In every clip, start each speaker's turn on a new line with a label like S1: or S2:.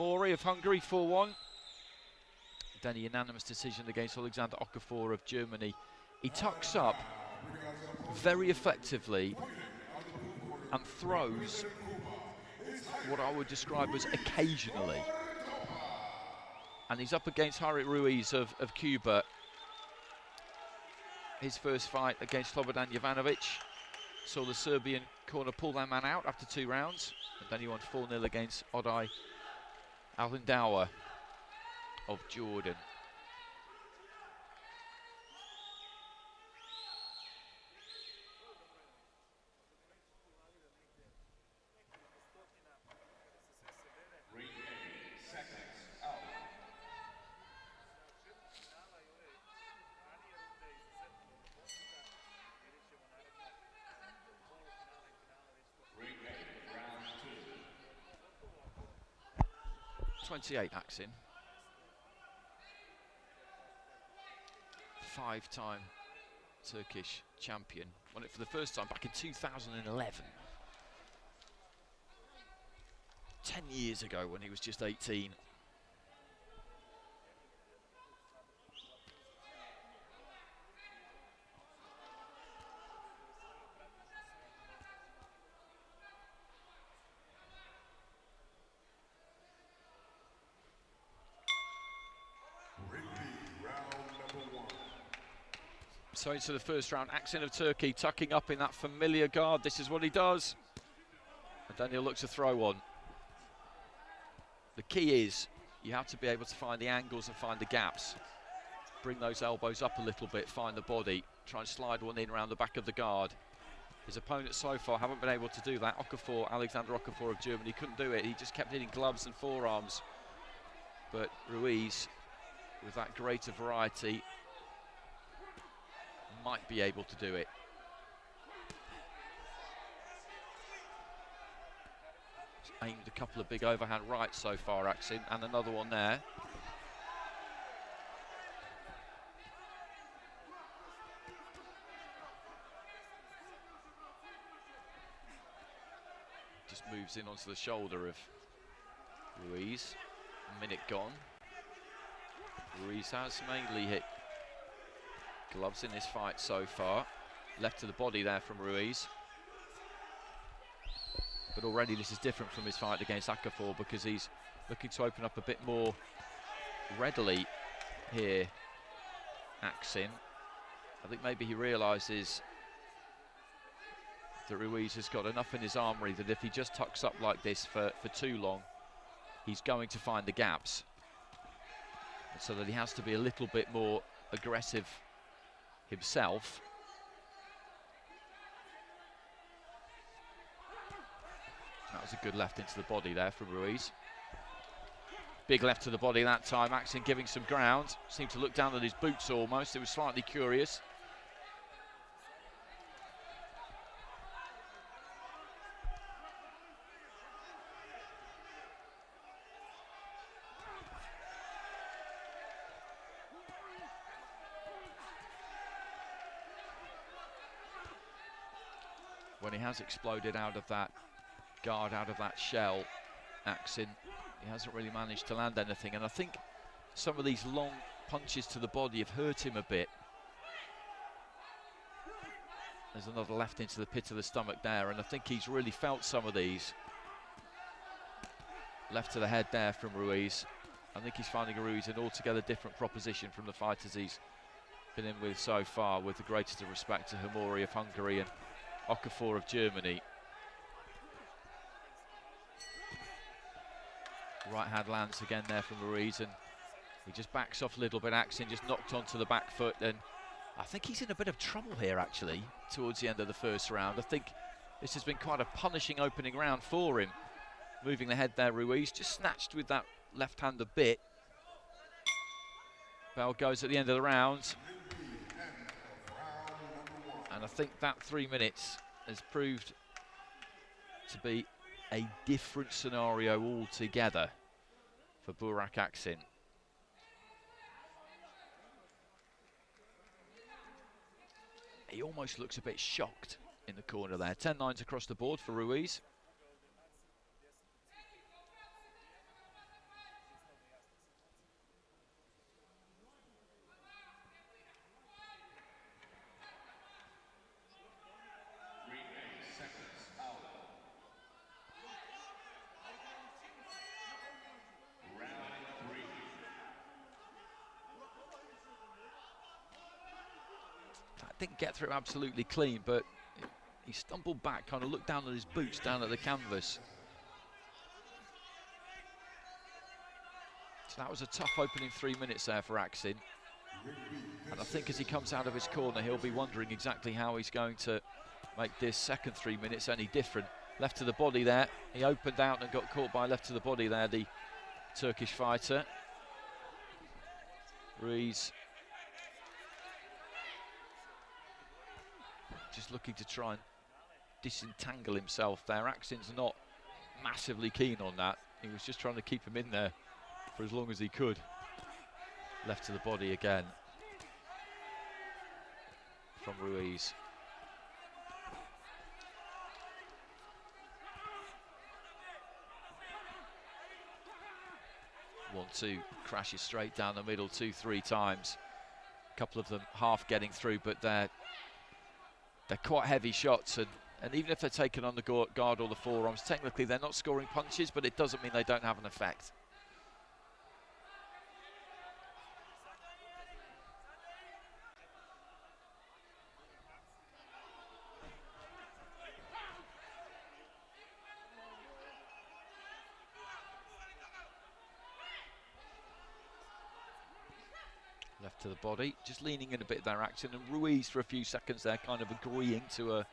S1: Hamori of Hungary, 4-1. Then a unanimous decision against Alexander Okafor of Germany. He tucks up very effectively and throws what I would describe as occasionally. And he's up against RUIZ of Cuba. His first fight against Slobodan Jovanovic. Saw the Serbian corner pull that man out after 2 rounds. And then he won 4-0 against Odai Alhindawa of Jordan. AKSIN, 5-time Turkish champion. Won it for the first time back in 2011. 10 years ago when he was just 18. So into the first round, AKSIN of Turkey tucking up in that familiar guard. This is what he does. And then he'll look to throw one. The key is you have to be able to find the angles and find the gaps. Bring those elbows up a little bit, find the body, try and slide one in around the back of the guard. His opponents so far haven't been able to do that. Alexander Okafor of Germany couldn't do it. He just kept hitting gloves and forearms. But RUIZ, with that greater variety, might be able to do it. He's aimed a couple of big overhand rights so far, AKSIN, and another one there. Just moves in onto the shoulder of RUIZ. A minute gone. RUIZ has mainly hit gloves in this fight so far. Left to the body there from RUIZ. But already this is different from his fight against Okafor because he's looking to open up a bit more readily here, AKSIN. I think maybe he realises that RUIZ has got enough in his armoury that if he just tucks up like this for too long, he's going to find the gaps. And so that he has to be a little bit more aggressive himself. That was a good left into the body there from RUIZ. Big left to the body that time. AKSIN giving some ground. Seemed to look down at his boots almost. It was slightly curious. When he has exploded out of that guard, out of that shell, AKSIN, he hasn't really managed to land anything. And I think some of these long punches to the body have hurt him a bit. There's another left into the pit of the stomach there, and I think he's really felt some of these. Left to the head there from RUIZ. I think he's finding RUIZ an altogether different proposition from the fighters he's been in with so far, with the greatest of respect to Hamori of Hungary and Okafor of Germany. Right hand lands again there from RUIZ, and he just backs off a little bit. AKSIN just knocked onto the back foot, and I think he's in a bit of trouble here actually towards the end of the first round. I think this has been quite a punishing opening round for him. Moving the head there, RUIZ just snatched with that left hand a bit. Bell goes at the end of the round. And I think that 3 minutes has proved to be a different scenario altogether for Burak AKSIN. He almost looks a bit shocked in the corner there. 10-9s across the board for RUIZ. That didn't get through absolutely clean, but he stumbled back, kind of looked down at his boots, down at the canvas. So that was a tough opening 3 minutes there for AKSIN. And I think as he comes out of his corner, he'll be wondering exactly how he's going to make this second 3 minutes any different. Left to the body there. He opened out and got caught by left to the body there, the Turkish fighter. RUIZ just looking to try and disentangle himself there. AKSIN's not massively keen on that. He was just trying to keep him in there for as long as he could. Left to the body again from RUIZ. One, two, crashes straight down the middle 2-3 times. A couple of them half getting through, but they're quite heavy shots, and even if they're taken on the guard or the forearms, technically they're not scoring punches, but it doesn't mean they don't have an effect. Left to the body, just leaning in a bit there, AKSIN, and RUIZ for a few seconds there, kind of agreeing to a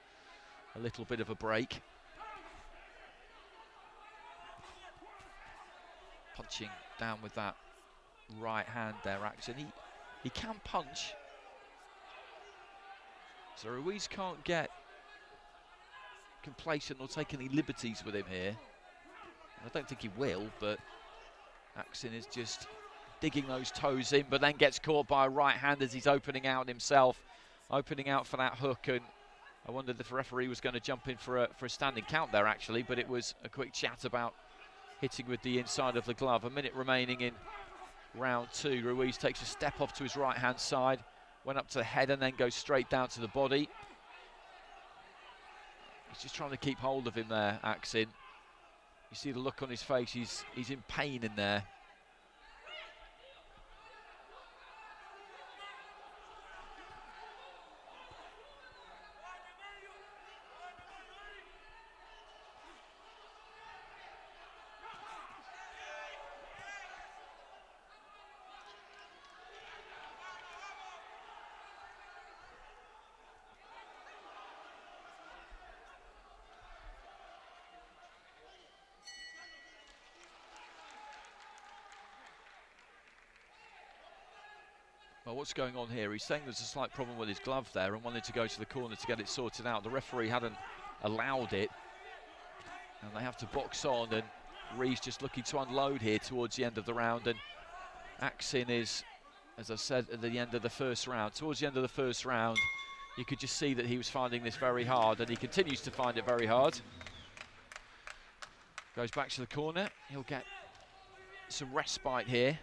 S1: little bit of a break. Punching down with that right hand there, AKSIN. He can punch, so RUIZ can't get complacent or take any liberties with him here. I don't think he will, but AKSIN is just digging those toes in, but then gets caught by a right hand as he's opening out himself, opening out for that hook. And I wondered if the referee was going to jump in for a standing count there, actually, but it was a quick chat about hitting with the inside of the glove. A minute remaining in round two. RUIZ takes a step off to his right hand side, went up to the head and then goes straight down to the body. He's just trying to keep hold of him there, AKSIN. You see the look on his face, he's in pain in there. Well, what's going on here? He's saying there's a slight problem with his glove there and wanted to go to the corner to get it sorted out. The referee hadn't allowed it, and they have to box on, and RUIZ just looking to unload here towards the end of the round. And AKSIN is, as I said, at the end of the first round. Towards the end of the first round, you could just see that he was finding this very hard, and he continues to find it very hard. Goes back to the corner. He'll get some respite here,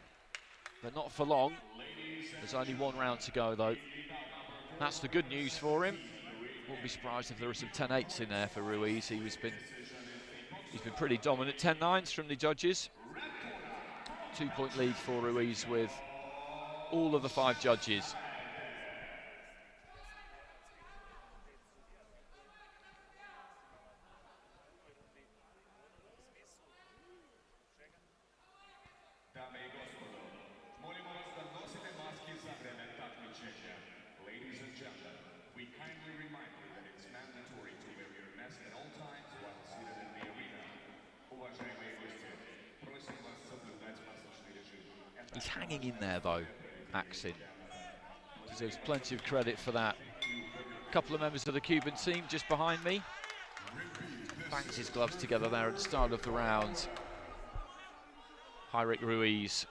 S1: but not for long. There's only one round to go, though. That's the good news for him. Wouldn't be surprised if there were some 10-8s in there for RUIZ. He's been pretty dominant. 10-9s from the judges. 2-point lead for RUIZ with all of the 5 judges.
S2: Ladies and gentlemen, we kindly remind you that it's mandatory to wear your mask at all times while seated in the arena. Уважаемые гости, просим вас соблюдать масочный режим.
S1: He's hanging in there, though, AKSIN. Deserves plenty of credit for that. A couple of members of the Cuban team just behind me. Bangs his gloves together there at the start of the round. Herich RUIZ.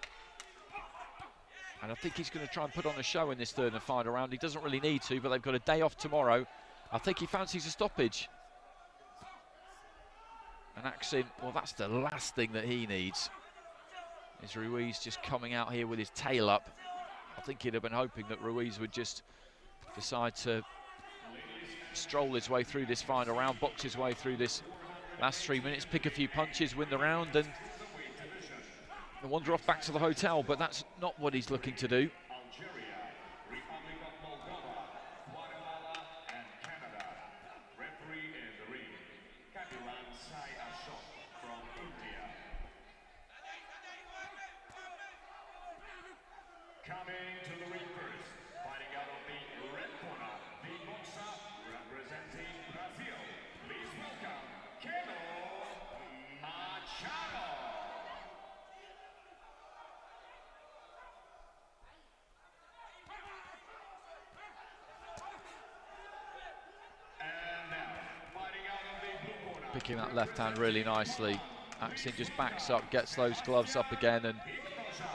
S1: And I think he's going to try and put on a show in this third and final round. He doesn't really need to, but they've got a day off tomorrow. I think he fancies a stoppage. And AKSIN, well, that's the last thing that he needs. Is RUIZ just coming out here with his tail up. I think he'd have been hoping that RUIZ would just decide to stroll his way through this final round, box his way through this last 3 minutes, pick a few punches, win the round, and wander off back to the hotel, but that's not what he's looking to do.
S2: Coming to the ring first, fighting out of the red corner, the boxer representing Brazil. Please welcome Keno Machado. And now, fighting out of the blue corner.
S1: Picking that left hand really nicely. AKSIN just backs up, gets those gloves up again, and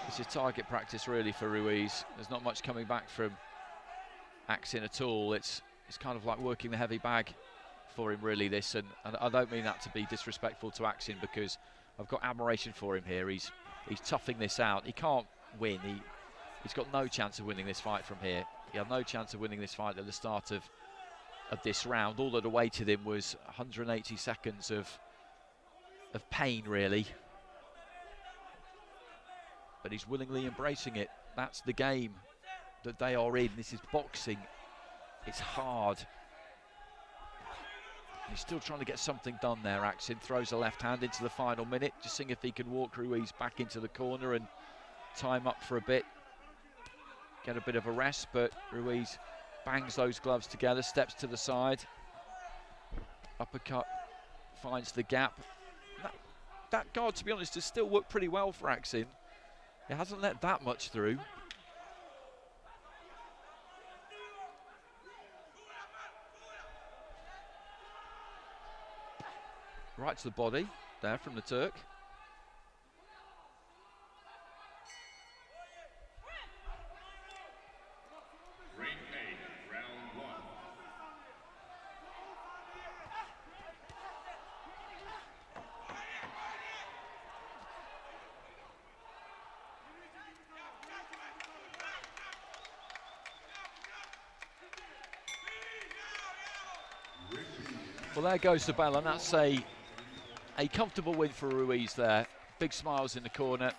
S1: this is target practice really for Ruiz. There's not much coming back from AKSIN at all. It's kind of like working the heavy bag for him really, this, and I don't mean that to be disrespectful to AKSIN, because I've got admiration for him here. He's toughing this out. He can't win. He's got no chance of winning this fight from here. He had no chance of winning this fight at the start of this round. All that awaited him was 180 seconds of pain really. But he's willingly embracing it. That's the game that they are in. This is boxing. It's hard. And he's still trying to get something done there. AKSIN throws a left hand into the final minute, just seeing if he can walk Ruiz back into the corner and time up for a bit, get a bit of a rest. But Ruiz bangs those gloves together, steps to the side, uppercut, finds the gap. That guard, to be honest, has still worked pretty well for AKSIN. It hasn't let that much through. Right to the body there from the Turk.
S2: Ring 8, round 1.
S1: Well, there goes the bell, and that's a comfortable win for Ruiz there. Big smiles in the corner.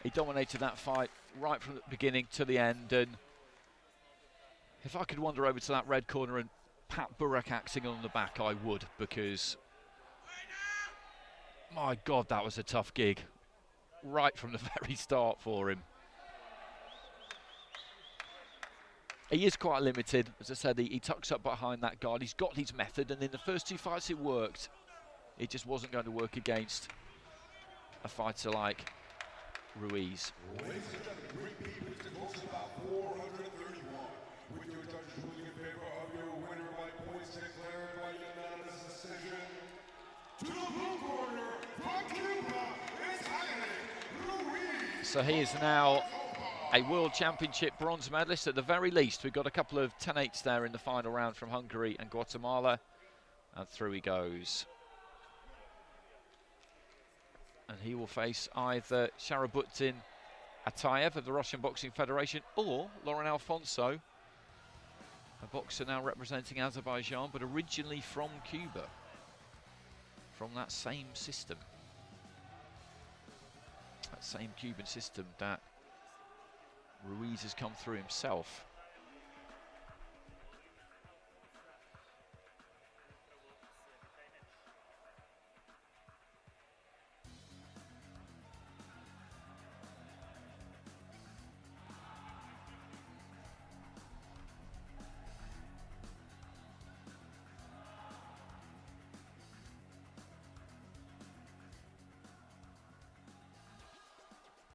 S1: He dominated that fight right from the beginning to the end, and if I could wander over to that red corner and pat Burak AKSIN on the back, I would, because my God, that was a tough gig right from the very start for him. He is quite limited. As I said, he tucks up behind that guard. He's got his method, and in the first two fights it worked. It just wasn't going to work against a fighter like Ruiz.
S3: Ladies and gentlemen, repeat is the close about 431. With your judges ruling in favor of your winner by points declared by unanimous decision. To the blue corner, from Cuba, is Ruiz.
S1: So he is now a World Championship bronze medalist at the very least. We've got a couple of 10-8s there in the final round from Hungary and Guatemala. And through he goes. And he will face either Sharabutin Atayev of the Russian Boxing Federation or Lauren Alfonso, a boxer now representing Azerbaijan, but originally from Cuba, from that same system. That same Cuban system that Ruiz has come through himself.